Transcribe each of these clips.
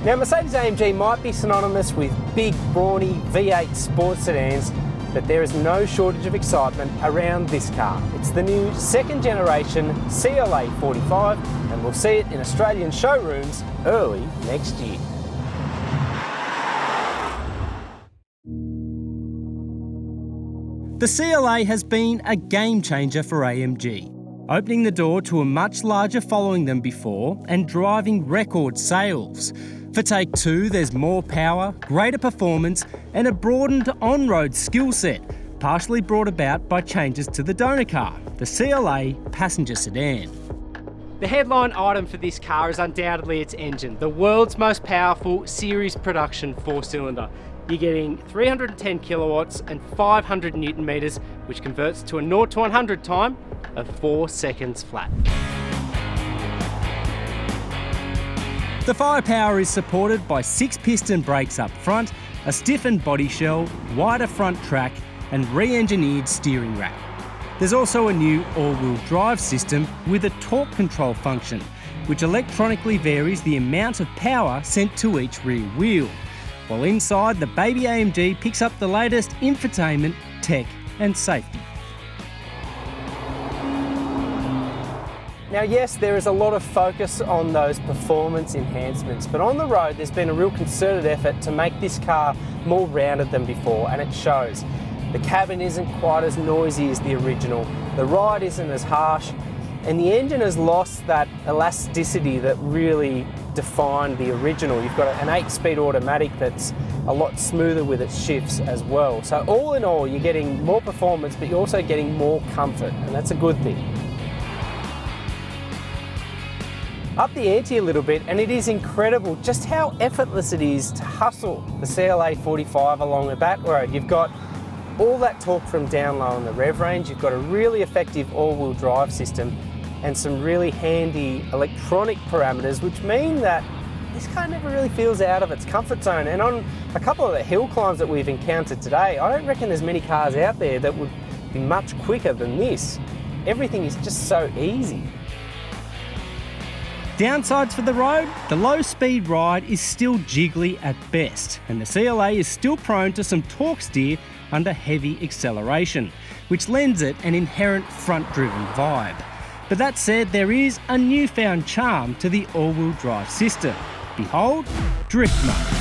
Now, Mercedes-AMG might be synonymous with big, brawny V8 sports sedans, but there is no shortage of excitement around this car. It's the new second generation CLA 45, and we'll see it in Australian showrooms early next year. The CLA has been a game changer for AMG, opening the door to a much larger following than before and driving record sales. For Take 2, there's more power, greater performance and a broadened on-road skill set, partially brought about by changes to the donor car, the CLA passenger sedan. The headline item for this car is undoubtedly its engine, the world's most powerful series production 4-cylinder. You're getting 310 kilowatts and 500 newton meters, which converts to a 0 to 100 time of 4 seconds flat. The firepower is supported by 6 piston brakes up front, a stiffened body shell, wider front track and re-engineered steering rack. There's also a new all-wheel drive system with a torque control function, which electronically varies the amount of power sent to each rear wheel. While inside, the baby AMG picks up the latest infotainment, tech and safety. Now yes, there is a lot of focus on those performance enhancements, but on the road there's been a real concerted effort to make this car more rounded than before, and it shows. The cabin isn't quite as noisy as the original, the ride isn't as harsh, and the engine has lost that elasticity that really defined the original. You've got an 8-speed automatic that's a lot smoother with its shifts as well. So all in all, you're getting more performance, but you're also getting more comfort, and that's a good thing. Up the ante a little bit, and it is incredible just how effortless it is to hustle the CLA 45 along the back road. You've got all that torque from down low in the rev range, you've got a really effective all-wheel drive system and some really handy electronic parameters, which mean that this car never really feels out of its comfort zone. And on a couple of the hill climbs that we've encountered today, I don't reckon there's many cars out there that would be much quicker than this. Everything is just so easy. Downsides for the road? The low-speed ride is still jiggly at best, and the CLA is still prone to some torque steer under heavy acceleration, which lends it an inherent front-driven vibe. But that said, there is a newfound charm to the all-wheel drive system. Behold, drift mode.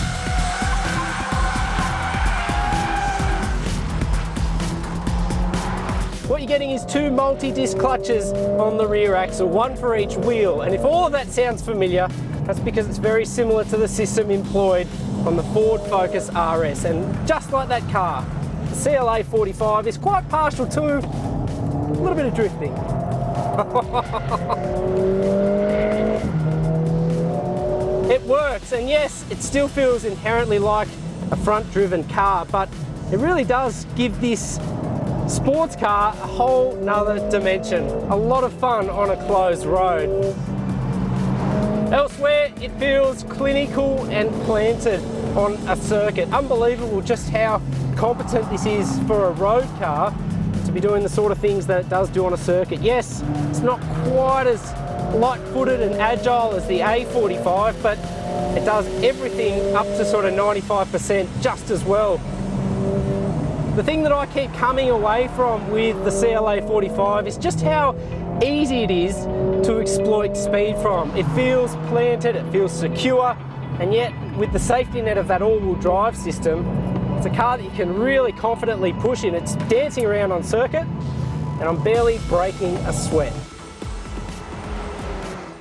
What you're getting is 2 multi-disc clutches on the rear axle, 1 for each wheel. And if all of that sounds familiar, that's because it's very similar to the system employed on the Ford Focus RS. And just like that car, the CLA 45 is quite partial to a little bit of drifting. It works, and yes, it still feels inherently like a front-driven car, but it really does give this sports car a whole nother dimension. A lot of fun on a closed road. Elsewhere, it feels clinical and planted on a circuit. Unbelievable just how competent this is for a road car to be doing the sort of things that it does do on a circuit. Yes, it's not quite as light-footed and agile as the A45, but it does everything up to sort of 95% just as well. The thing that I keep coming away from with the CLA 45 is just how easy it is to exploit speed from. It feels planted, it feels secure, and yet with the safety net of that all-wheel drive system, it's a car that you can really confidently push in. It's dancing around on circuit, and I'm barely breaking a sweat.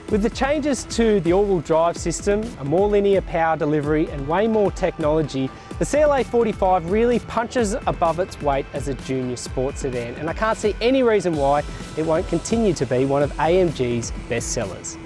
With the changes to the all-wheel drive system, a more linear power delivery and way more technology, the CLA 45 really punches above its weight as a junior sports sedan, and I can't see any reason why it won't continue to be one of AMG's best sellers.